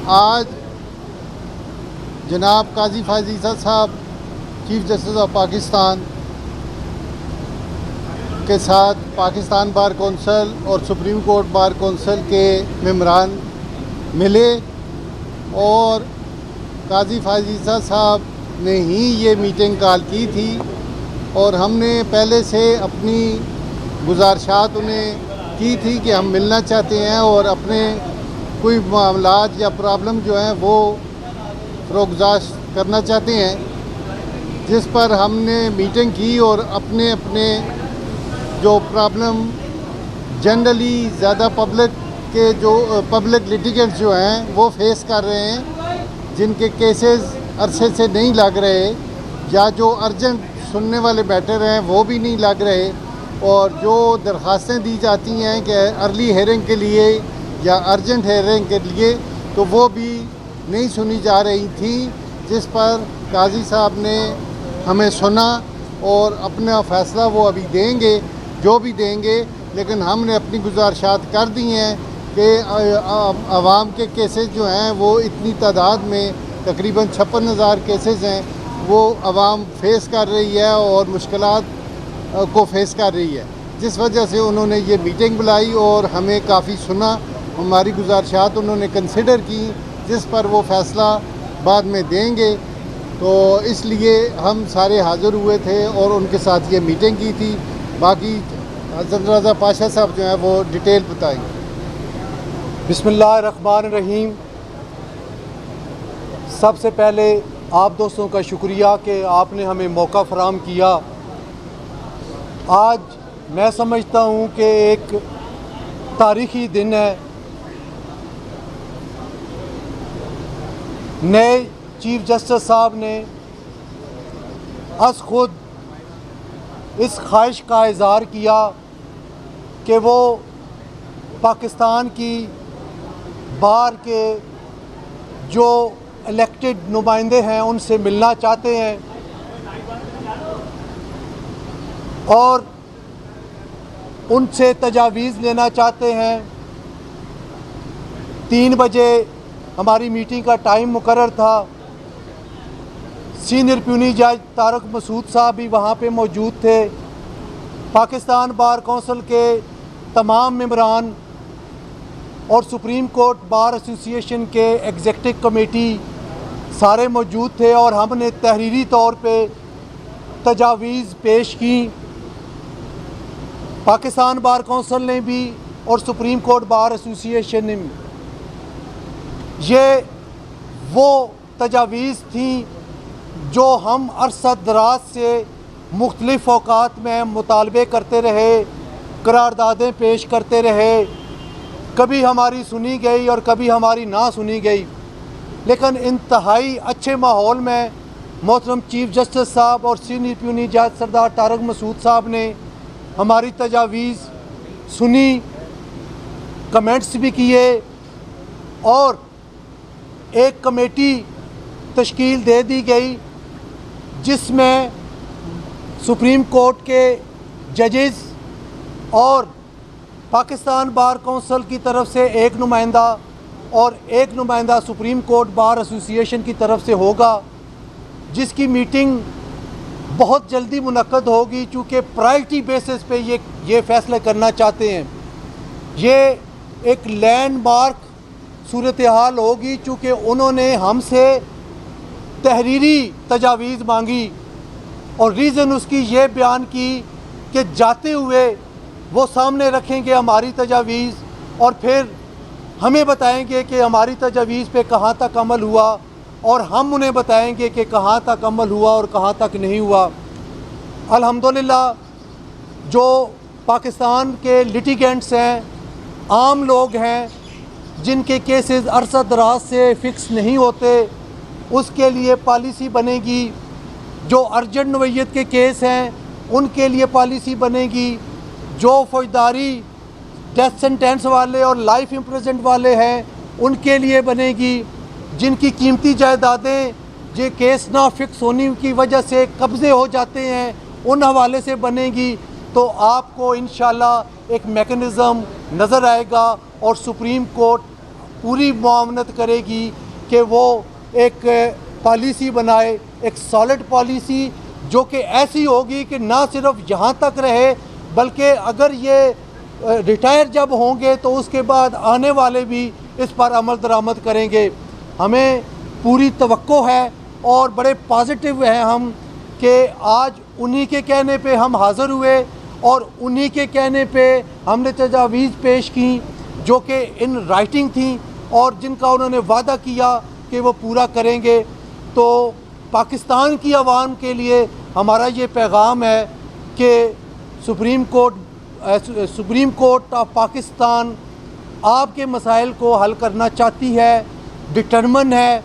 आज जनाब काजी फायज़ ईसा साहब चीफ जस्टिस ऑफ पाकिस्तान के साथ पाकिस्तान बार कौंसिल और सुप्रीम कोर्ट बार कौंसिल के मेंबरान मिले और काजी फायज़ ईसा साहब ने ही ये मीटिंग कॉल की थी और हमने पहले से अपनी गुजारिशात उन्हें की थी कि हम मिलना चाहते हैं और अपने कोई मामलात या प्रॉब्लम जो हैं वो फ़रोग़ करना चाहते हैं, जिस पर हमने मीटिंग की और अपने अपने जो प्रॉब्लम जनरली ज़्यादा पब्लिक लिटिगेंट्स जो हैं वो फेस कर रहे हैं, जिनके केसेस अरसे से नहीं लग रहे या जो अर्जेंट सुनने वाले मैटर हैं वो भी नहीं लग रहे, और जो दरख्वास्तें दी जाती हैं कि अर्ली हेयरिंग के लिए या अर्जेंट हेयरिंग के लिए, तो वो भी नहीं सुनी जा रही थी, जिस पर काजी साहब ने हमें सुना और अपना फ़ैसला वो अभी देंगे जो भी देंगे। लेकिन हमने अपनी गुजारिशात कर दी हैं कि आवाम के केसेस जो हैं वो इतनी तादाद में तकरीबन 56,000 केसेस हैं वो आवाम फेस कर रही है और मुश्किलात को फेस कर रही है, जिस वजह से उन्होंने ये मीटिंग बुलाई और हमें काफ़ी सुना, हमारी गुजारिशात उन्होंने कंसिडर की, जिस पर वो फ़ैसला बाद में देंगे। तो इसलिए हम सारे हाज़िर हुए थे और उनके साथ ये मीटिंग की थी। बाकी हज़रत रज़ा पाशा साहब जो हैं वो डिटेल बताएंगे। बिस्मिल्लाहिर्रहमानिर्रहीम। सबसे पहले आप दोस्तों का शुक्रिया कि आपने हमें मौका फराहम किया। आज मैं समझता हूँ कि एक तारीख़ी दिन है। नए चीफ जस्टिस साहब ने खुद इस ख्वाहिश का इज़हार किया कि वो पाकिस्तान की बार के जो इलेक्टेड नुमाइंदे हैं उनसे मिलना चाहते हैं और उनसे तजावीज़ लेना चाहते हैं। 3 बजे हमारी मीटिंग का टाइम मुकर्रर था। सीनियर प्यूनी जज तारक मसूद साहब भी वहाँ पे मौजूद थे। पाकिस्तान बार कौंसिल के तमाम मेंबरान और सुप्रीम कोर्ट बार एसोसिएशन के एग्जीक्यूटिव कमेटी सारे मौजूद थे और हमने तहरीरी तौर पे तजावीज़ पेश की। पाकिस्तान बार कौंसिल ने भी और सुप्रीम कोर्ट बार एसोसिएशन ने भी। ये वो तजावीज़ थी जो हम अरसा दराज से मुख्तलिफ़ औक़ात में मुतालबे करते रहे, करारदादें पेश करते रहे, कभी हमारी सुनी गई और कभी हमारी ना सुनी गई। लेकिन इंतहाई अच्छे माहौल में मोहतरम चीफ जस्टिस साहब और सीनियर प्यूनी जज सरदार तारक मसूद साहब ने हमारी तजावीज़ सुनी, कमेंट्स भी किए और एक कमेटी तश्कील दे दी गई जिसमें सुप्रीम कोर्ट के जजेस और पाकिस्तान बार कौंसिल की तरफ से एक नुमाइंदा और एक नुमाइंदा सुप्रीम कोर्ट बार एसोसिएशन की तरफ से होगा, जिसकी मीटिंग बहुत जल्दी मुनक्कद होगी, चूँकि प्रायोरिटी बेसिस पे ये फ़ैसला करना चाहते हैं। ये एक लैंडमार्क सूरत हाल होगी, चूँकि उन्होंने हमसे तहरीरी तजावीज़ मांगी और रीज़न उसकी ये बयान की कि जाते हुए वो सामने रखेंगे हमारी तजावीज़ और फिर हमें बताएंगे कि हमारी तजावीज़ पे कहाँ तक अमल हुआ और हम उन्हें बताएंगे कि कहाँ तक अमल हुआ और कहाँ तक नहीं हुआ। अल्हम्दुलिल्लाह जो पाकिस्तान के लिटिगेंट्स हैं, आम लोग हैं जिनके केसेस अरसा दराज से फ़िक्स नहीं होते, उसके लिए पॉलिसी बनेगी। जो अर्जेंट नोयत के केस हैं उनके लिए पॉलिसी बनेगी। जो फौजदारी डेथ सेंटेंस वाले और लाइफ इम्प्रिजनमेंट वाले हैं उनके लिए बनेगी। जिनकी कीमती जायदादें ये केस ना फिक्स होने की वजह से कब्ज़े हो जाते हैं उन हवाले से बनेगी। तो आपको इंशाल्लाह एक मेकनिज़म नज़र आएगा और सुप्रीम कोर्ट पूरी मुआवनत करेगी कि वो एक पॉलिसी बनाए, एक सॉलिड पॉलिसी जो कि ऐसी होगी कि ना सिर्फ यहाँ तक रहे बल्कि अगर ये रिटायर जब होंगे तो उसके बाद आने वाले भी इस पर अमल दरामद करेंगे। हमें पूरी तवक्को है और बड़े पॉजिटिव हैं हम कि आज उन्हीं के कहने पे हम हाज़िर हुए और उन्हीं के कहने पे हमने तजावीज़ पेश की जो कि इन राइटिंग थी और जिनका उन्होंने वादा किया कि वो पूरा करेंगे। तो पाकिस्तान की आवाम के लिए हमारा ये पैगाम है कि सुप्रीम कोर्ट ऑफ पाकिस्तान आपके मसाइल को हल करना चाहती है, डिटरमिन है,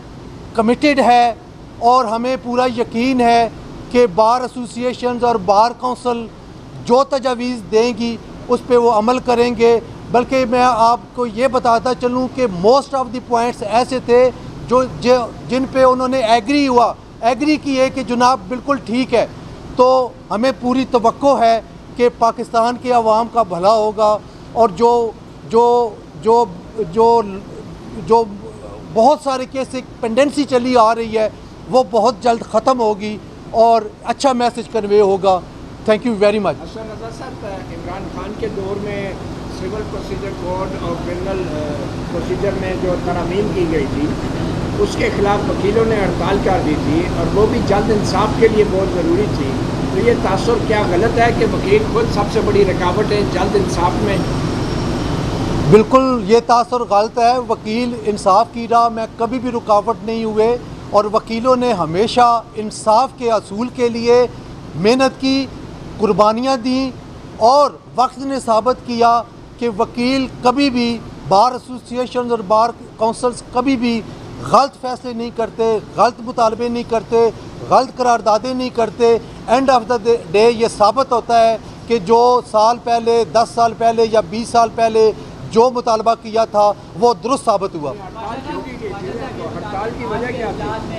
कमिटेड है और हमें पूरा यकीन है कि बार एसोसिएशंस और बार काउंसिल जो तजावीज़ देंगी उस पर वो अमल करेंगे। बल्कि मैं आपको ये बताता चलूँ कि मोस्ट ऑफ द पॉइंट्स ऐसे थे जिन पे उन्होंने एग्री किए कि जनाब बिल्कुल ठीक है। तो हमें पूरी तवक्को है कि पाकिस्तान के अवाम का भला होगा और जो बहुत सारे केस पेंडेंसी चली आ रही है वो बहुत जल्द ख़त्म होगी और अच्छा मैसेज कन्वे होगा। Thank you very much. Hasan Raza साहब, इमरान खान के दौर में सिविल प्रोसीजर कोड और क्रिमिनल प्रोसीजर में जो तरमीम की गई थी उसके ख़िलाफ़ वकीलों ने हड़ताल कर दी थी और वो भी जल्द इंसाफ के लिए बहुत ज़रूरी थी। तो ये तासुर क्या गलत है कि वकील खुद सबसे बड़ी रुकावट है जल्द इंसाफ में? बिल्कुल ये तासुर गलत है। वकील इंसाफ की राह में कभी भी रुकावट नहीं हुए और वकीलों ने हमेशा इंसाफ के असूल के लिए मेहनत की, कुर्बानियाँ दी और वक्त ने साबित किया कि वकील कभी भी, बार एसोसिएशन और बार काउंसिल्स कभी भी गलत फैसले नहीं करते, गलत मुतालबे नहीं करते, गलत करारदादे नहीं करते। एंड ऑफ द डे ये साबित होता है कि जो साल पहले, 10 साल पहले या 20 साल पहले जो मुतालबा किया था वो दुरुस्त साबित हुआ। हड़ताल की वजह क्या थी?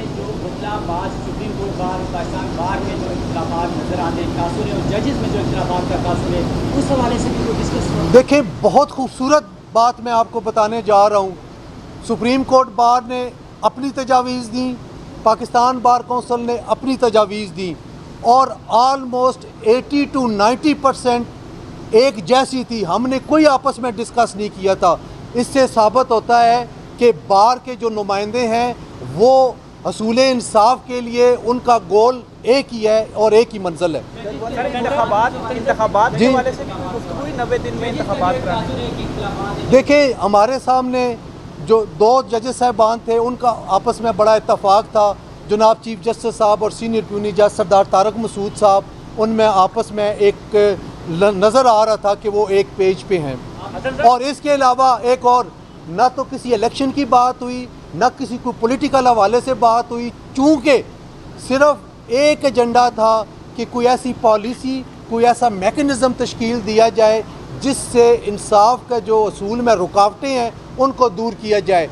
जो मुतलाबाज सुप्रीम कोर्ट बार, पाकिस्तान बार में जो इख्तिलाफात नज़र आते हैं तासुर है और जजेस में जो इख्तिलाफात का तासुर है उस हवाले से भी कोई डिस्कस? देखें, बहुत खूबसूरत बात मैं आपको बताने जा रहा हूँ। सुप्रीम कोर्ट बार ने अपनी तजावीज़ दी, पाकिस्तान बार काउंसिल ने अपनी तजावीज़ दी और आलमोस्ट 80 to 90% एक जैसी थी। हमने कोई आपस में डिस्कस नहीं किया था। इससे साबित होता है कि बार के जो नुमाइंदे हैं वो असूल इंसाफ के लिए उनका गोल एक ही है और एक ही मंजिल है। इंतखाबात के हवाले से भी गुफ्तगू हुई 90 दिन में इंतखाबात कराने। देखिए, हमारे सामने जो 2 जजेस साहबान थे उनका आपस में बड़ा इत्तफाक था। जनाब चीफ जस्टिस साहब और सीनियर अटॉर्नी जनरल सरदार तारक मसूद साहब, उनमें आपस में एक नज़र आ रहा था कि वो एक पेज पे हैं। और इसके अलावा एक और ना तो किसी इलेक्शन की बात हुई, ना किसी को पॉलिटिकल हवाले से बात हुई, चूँकि सिर्फ एक एजेंडा था कि कोई ऐसी पॉलिसी, कोई ऐसा मैकेनिज़्म तश्कील दिया जाए जिससे इंसाफ का जो असूल में रुकावटें हैं उनको दूर किया जाए।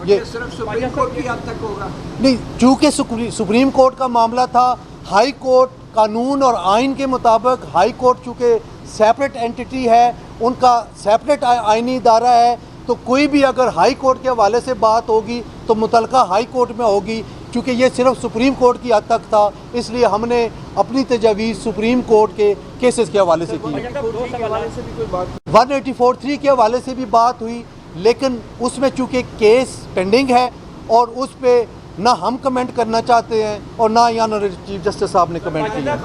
ये सिर्फ सुप्रीम कोर्ट की हद तक होगा? नहीं, चूँकि सुप्रीम कोर्ट का मामला था, हाई कोर्ट कानून और आइन के मुताबिक हाई कोर्ट चूँकि सेपरेट एंटिटी है, उनका सेपरेट आइनी इदारा है, तो कोई भी अगर हाई कोर्ट के हवाले से बात होगी तो मुतलका हाई कोर्ट में होगी। चूँकि ये सिर्फ सुप्रीम कोर्ट की हद तक था, इसलिए हमने अपनी तजावीज़ सुप्रीम कोर्ट के केसेस के हवाले से की। 184(3) के हवाले से भी बात हुई, लेकिन उसमें चूँकि केस पेंडिंग है और उस पर ना हम कमेंट करना चाहते हैं और ना यहाँ चीफ जस्टिस साहब ने कमेंट किया।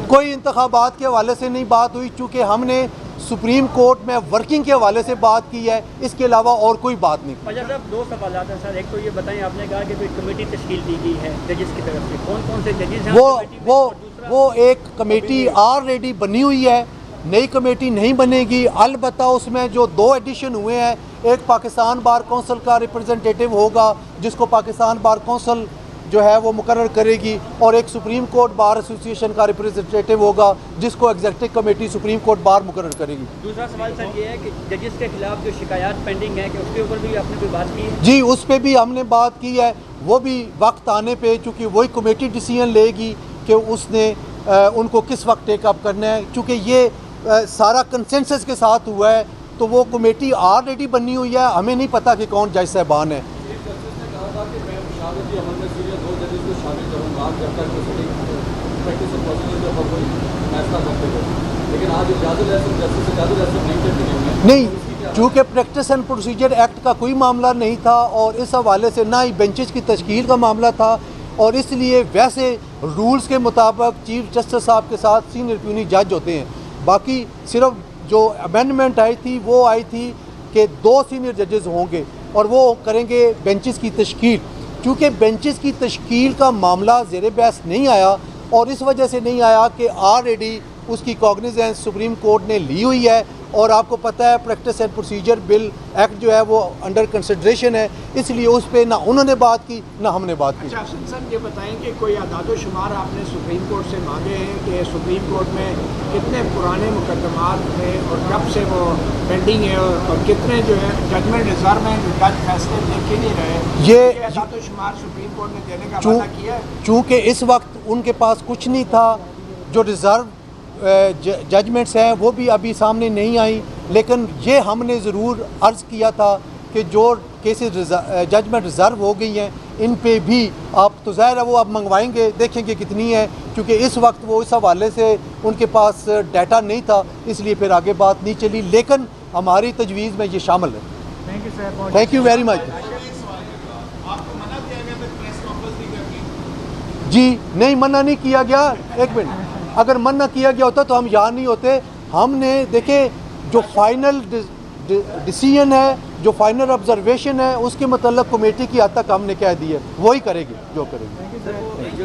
कोई इंतखाबात के हवाले से नहीं बात हुई, चूँकि हमने सुप्रीम कोर्ट में वर्किंग के हवाले से बात की है, इसके अलावा और कोई बात नहीं। साहब, 2 सवाल हैं सर। एक तो ये बताएं, आपने कहा कि कोई कमेटी तश्कील दी गई है जजेस की तरफ से, कौन कौन से जजेस हैं? वो एक कमेटी ऑलरेडी बनी हुई है, नई कमेटी नहीं बनेगी। अलबत्ता उसमें जो 2 एडिशन हुए हैं, एक पाकिस्तान बार काउंसिल का रिप्रेजेंटेटिव होगा जिसको पाकिस्तान बार काउंसिल जो है वो मुकर्रर करेगी, और एक सुप्रीम कोर्ट बार एसोसिएशन का रिप्रेजेंटेटिव होगा जिसको executive committee supreme court bar मुकर्रर करेगी। दूसरा सवाल सर ये है कि जजेस के खिलाफ जो शिकायत पेंडिंग है कि उसके ऊपर भी आपने कोई बात की है? जी, उस पर भी हमने बात की है। वो भी वक्त आने पे, चूँकि वही कमेटी डिसीजन लेगी कि उसने उनको किस वक्त टेकअप करना है। चूँकि ये सारा कंसेंसस के साथ हुआ है तो वो कमेटी ऑलरेडी बनी हुई है, हमें नहीं पता कि कौन जज साहबान है। नहीं, चूँकि प्रैक्टिस एंड प्रोसीजर एक्ट का कोई मामला नहीं था और इस हवाले से ना ही बेंचेस की तश्कील का मामला था, और इसलिए वैसे रूल्स के मुताबिक चीफ जस्टिस साहब के साथ सीनियर प्यूनी जज होते हैं। बाकी सिर्फ जो अमेंडमेंट आई थी वो आई थी कि 2 सीनियर जजेस होंगे और वो करेंगे बेंचेस की तश्कील। चूँकि बेंचेस की तश्कील का मामला ज़ेर बहस नहीं आया, और इस वजह से नहीं आया कि ऑलरेडी उसकी कॉग्निजेंस सुप्रीम कोर्ट ने ली हुई है, और आपको पता है practice and procedure bill act जो है वो अंडर कंसिडरेशन है, इसलिए उस पर ना उन्होंने बात की ना हमने बात की। अच्छा अफसर साहब, ये बताएं कि कोई आदाद-ओ-शुमार आपने सुप्रीम कोर्ट से मांगे हैं कि सुप्रीम कोर्ट में कितने पुराने मुकदमात थे और कब से वो पेंडिंग है, और कितने जो है जजमेंट रिजर्व हैं जो जज फैसले लेके नहीं रहे? ये आदाद-ओ-शुमार सुप्रीम कोर्ट ने देने का वादा किया है? चूँकि इस वक्त उनके पास कुछ नहीं था, जो रिज़र्व जजमेंट्स हैं वो भी अभी सामने नहीं आई, लेकिन ये हमने ज़रूर अर्ज़ किया था कि जो केसेस जजमेंट रिज़र्व हो गई हैं इन पे भी आप, तो ज़ाहिर है वो आप मंगवाएंगे, देखेंगे कितनी है, क्योंकि इस वक्त वो इस हवाले से उनके पास डाटा नहीं था, इसलिए फिर आगे बात नहीं चली, लेकिन हमारी तजवीज़ में ये शामिल है। Thank you sir. Thank you very much. जी नहीं, मना नहीं किया गया। एक मिनट, अगर मना किया गया होता तो हम यहाँ नहीं होते। हमने देखे जो फाइनल डिसीजन है, जो फाइनल ऑब्जर्वेशन है, उसके मतलब कमेटी की हद तक हमने कह दी है, वही करेगी जो करेगी।